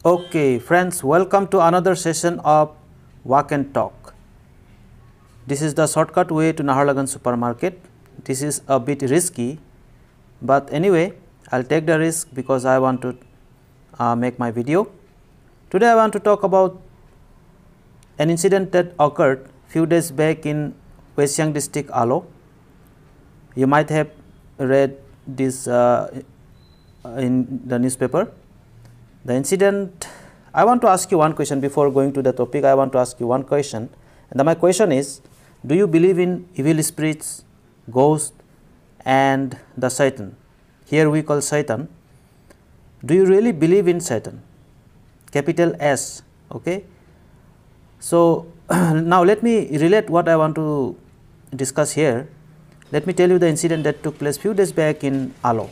Okay, friends, welcome to another session of Walk and Talk. This is the shortcut way to Naharlagan supermarket. This is a bit risky, but anyway, I'll take the risk because I want to make my video. Today I want to talk about an incident that occurred few days back in West Siang district, Aalo. You might have read this in the newspaper. The incident, I want to ask you one question before going to the topic. I want to ask you one question, and my question is, do you believe in evil spirits, ghosts, and the Satan? Here we call Satan. Do you really believe in Satan? Capital S, okay? So now let me relate what I want to discuss here. Let me tell you the incident that took place few days back in Aalo.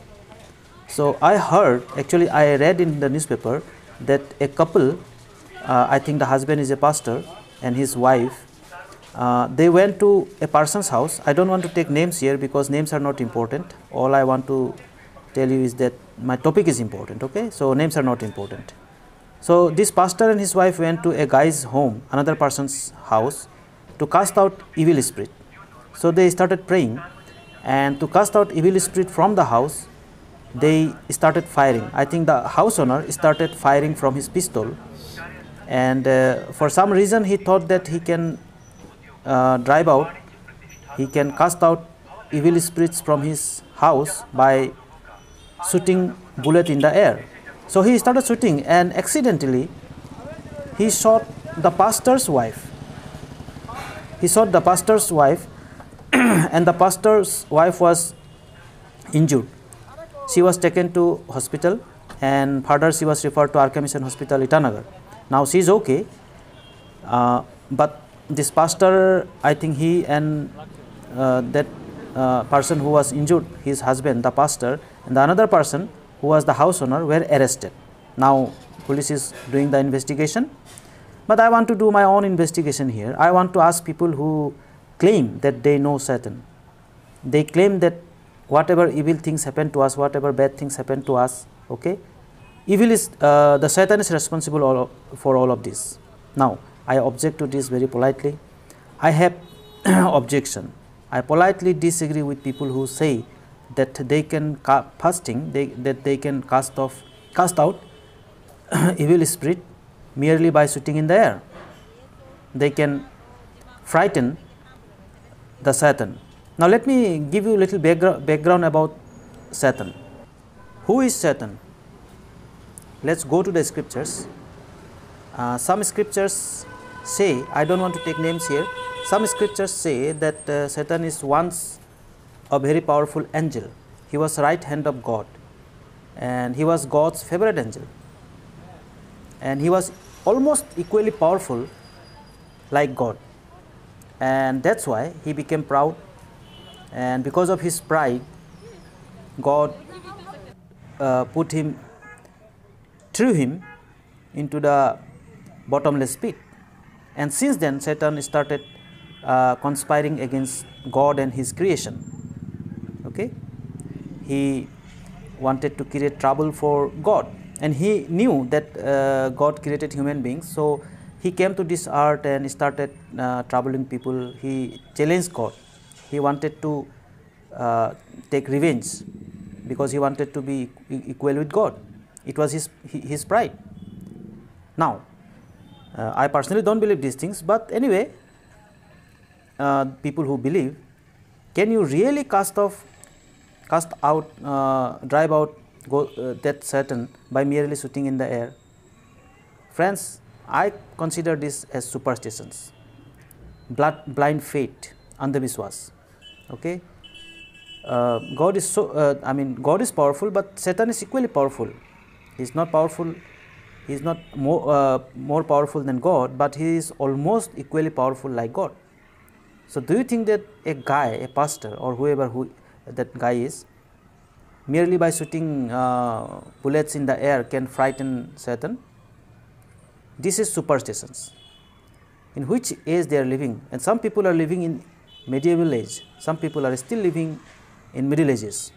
So I heard, actually I read in the newspaper that a couple, I think the husband is a pastor and his wife, they went to a person's house. I don't want to take names here because names are not important. All I want to tell you is that my topic is important, okay? So names are not important. So this pastor and his wife went to a guy's home, another person's house, to cast out evil spirit. So they started praying, and to cast out evil spirit from the house, they started firing. I think the house owner started firing from his pistol, and for some reason he thought that he can he can cast out evil spirits from his house by shooting bullet in the air. So he started shooting, and accidentally he shot the pastor's wife. He shot the pastor's wife and the pastor's wife was injured. She was taken to hospital, and further she was referred to RK Mission Hospital, Itanagar. Now she is okay, but this pastor, I think he and that person who was injured, his husband, the pastor, and the another person who was the house owner were arrested. Now police is doing the investigation, but I want to do my own investigation here. I want to ask people who claim that they know Satan. They claim that whatever evil things happen to us, whatever bad things happen to us, okay, evil is, the Satan is responsible for all of this. Now, I object to this very politely. I have objection. I politely disagree with people who say that they can that they can cast out evil spirit merely by shooting in the air. They can frighten the Satan. Now let me give you a little background about Satan. Who is Satan? Let's go to the scriptures. Some scriptures say, I don't want to take names here, some scriptures say that Satan is once a very powerful angel. He was right hand of God, and he was God's favorite angel, and he was almost equally powerful like God, and that's why he became proud. And because of his pride, God threw him into the bottomless pit. And since then, Satan started conspiring against God and his creation. Okay, he wanted to create trouble for God, and he knew that God created human beings. So he came to this earth and started troubling people. He challenged God. He wanted to take revenge because he wanted to be equal with God. It was his pride. Now, I personally don't believe these things, but anyway, people who believe, can you really drive out that Satan by merely shooting in the air? Friends, I consider this as superstitions, blind faith, andavishwas. Okay, God is God is powerful, but Satan is equally powerful. He is not powerful. He is not more powerful than God, but he is almost equally powerful like God. So, do you think that a guy, a pastor, or who that guy is, merely by shooting bullets in the air can frighten Satan? This is superstitions. In which age they are living? And some people are living in medieval age. Some people are still living in Middle Ages.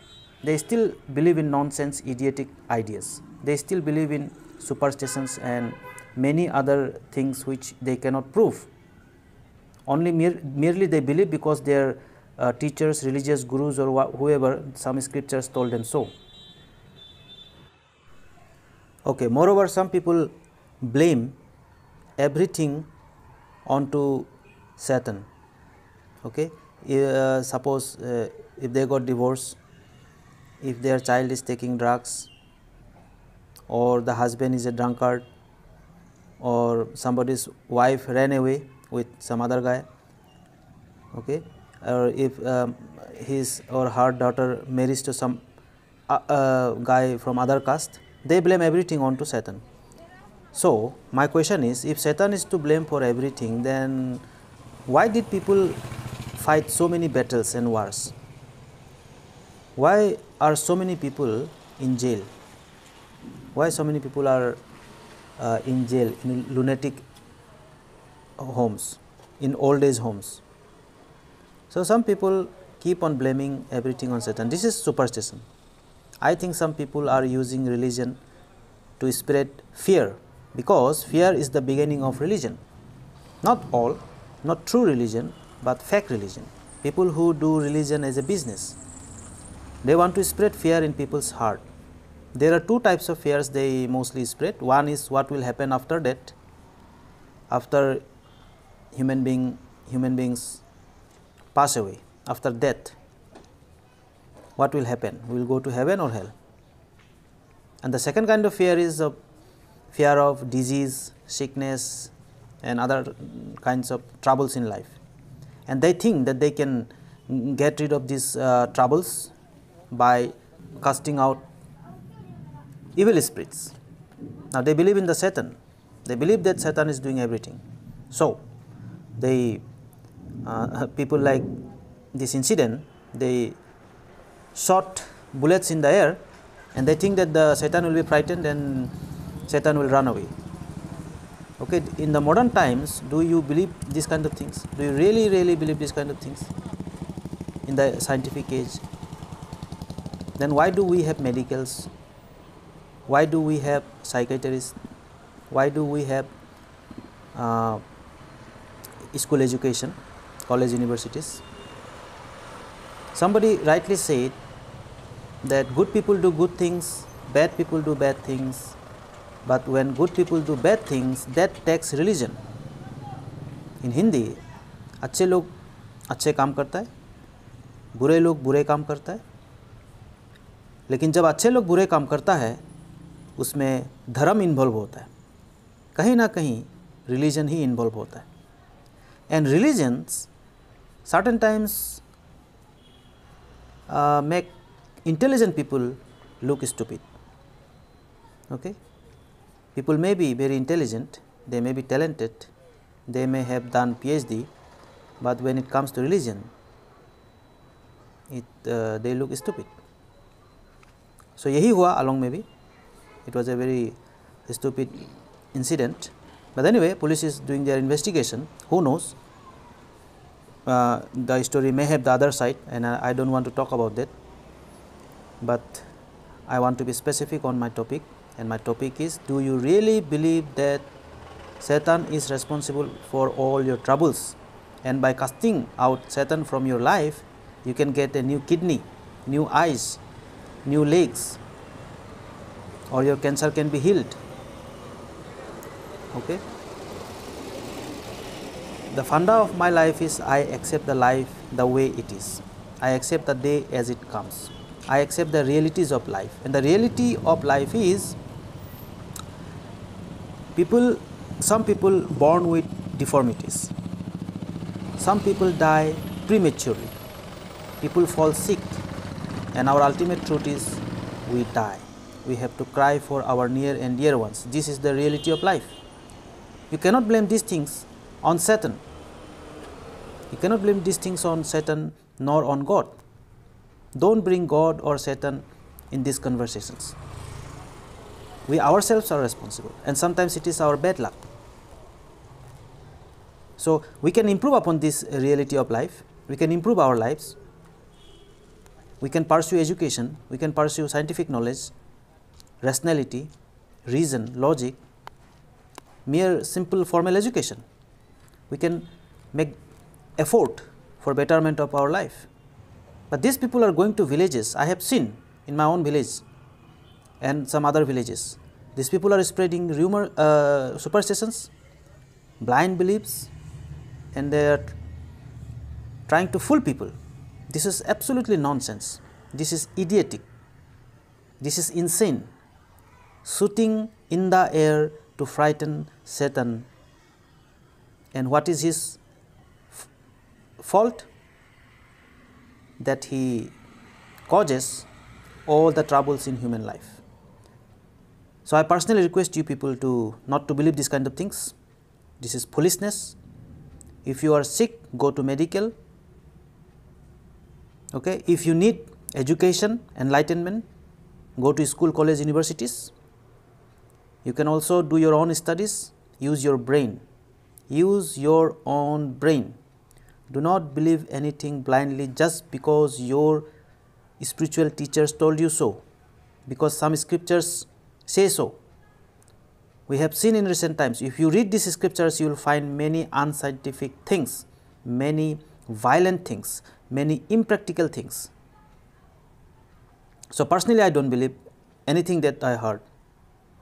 They still believe in nonsense, idiotic ideas. They still believe in superstitions and many other things which they cannot prove. Only merely they believe because their teachers, religious gurus or whoever, some scriptures told them so. Okay, moreover, some people blame everything onto Satan. Okay, suppose if they got divorced, if their child is taking drugs, or the husband is a drunkard, or somebody's wife ran away with some other guy, okay, or if his or her daughter marries to some guy from other caste, they blame everything onto Satan. So my question is, if Satan is to blame for everything, then why did people fight so many battles and wars? Why are so many people in jail? Why so many people are in jail, in lunatic homes, in old age homes? So some people keep on blaming everything on Satan. This is superstition. I think some people are using religion to spread fear, because fear is the beginning of religion. Not all, not true religion, but fake religion. People who do religion as a business, they want to spread fear in people's heart. There are two types of fears they mostly spread. One is what will happen after death, after human beings pass away, after death. What will happen? We will go to heaven or hell. And the second kind of fear is a fear of disease, sickness and other kinds of troubles in life. And they think that they can get rid of these troubles by casting out evil spirits. Now they believe in the Satan. They believe that Satan is doing everything. So they people like this incident, they shot bullets in the air and they think that the Satan will be frightened and Satan will run away. Okay, in the modern times, do you believe these kind of things? Do you really believe these kind of things in the scientific age? Then why do we have medicals? Why do we have psychiatrists? Why do we have school education, college, universities? Somebody rightly said that good people do good things, bad people do bad things, but when good people do bad things, that takes religion. In Hindi, अच्छे लोग अच्छे काम करता है, बुरे लोग बुरे काम करता है, लेकिन जब अच्छे लोग बुरे काम करता है, उसमें धर्म इन्वॉल्व होता है, कहीं ना कहीं रिलीजन ही इन्वॉल्व होता है. And religions certain times make intelligent people look stupid. Okay, people may be very intelligent, they may be talented, they may have done PhD, but when it comes to religion, they look stupid. So यही हुआ along maybe. It was a very stupid incident, but anyway, police is doing their investigation. Who knows? The story may have the other side, and I don't want to talk about that. But I want to be specific on my topic, and my topic is: do you really believe that Satan is responsible for all your troubles? And by casting out Satan from your life, you can get a new kidney, new eyes, new legs, or your cancer can be healed. Okay. The funda of my life is I accept the life the way it is. I accept the day as it comes. I accept the realities of life. And the reality of life is some people born with deformities. Some people die prematurely. People fall sick. And our ultimate truth is we die. We have to cry for our near and dear ones. This is the reality of life. You cannot blame these things on Satan. You cannot blame these things on Satan nor on God. Don't bring God or Satan in these conversations. We ourselves are responsible, and sometimes it is our bad luck. So we can improve upon this reality of life. We can improve our lives. We can pursue education. We can pursue scientific knowledge, rationality, reason, logic, mere simple formal education. We can make effort for betterment of our life. But these people are going to villages. I have seen in my own village and some other villages. These people are spreading rumor, superstitions, blind beliefs, and they are trying to fool people. This is absolutely nonsense. This is idiotic. This is insane. Shooting in the air to frighten Satan. And what is his fault? That he causes all the troubles in human life. So I personally request you people to not to believe this kind of things. This is foolishness. If you are sick, go to medical. Okay, if you need education, enlightenment, go to school, college, universities. You can also do your own studies. Use your brain. Use your own brain. Do not believe anything blindly just because your spiritual teachers told you so, because some scriptures say so. We have seen in recent times, if you read these scriptures, you will find many unscientific things, many violent things, many impractical things. So personally, I don't believe anything that I heard,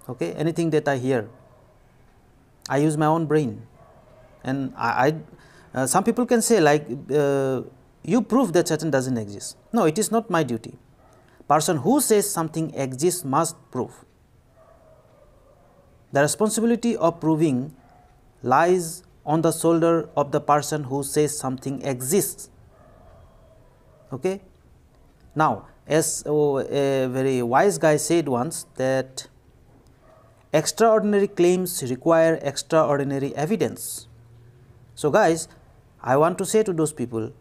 okay, anything that I hear. I use my own brain, and some people can say like, you prove that Satan doesn't exist. No, it is not my duty. Person who says something exists must prove. The responsibility of proving lies on the shoulder of the person who says something exists. Okay. Now, as a very wise guy said once, that extraordinary claims require extraordinary evidence. So guys, I want to say to those people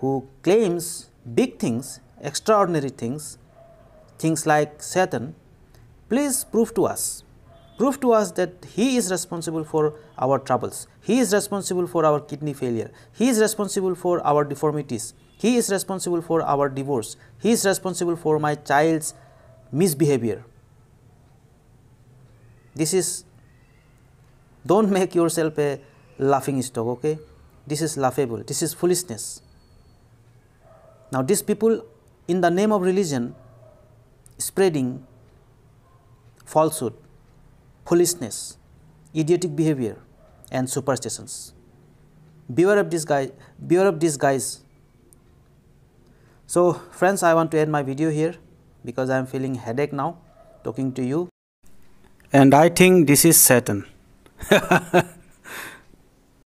who claims big things, extraordinary things, things like Satan, please prove to us. Prove to us that he is responsible for our troubles. He is responsible for our kidney failure. He is responsible for our deformities. He is responsible for our divorce. He is responsible for my child's misbehavior. This is, don't make yourself a laughing stock, okay? This is laughable. This is foolishness. Now these people, in the name of religion, spreading falsehood, foolishness, idiotic behavior, and superstitions. Beware of this guy. Beware of these guys. So friends, I want to end my video here because I am feeling headache now talking to you, and I think this is Satan.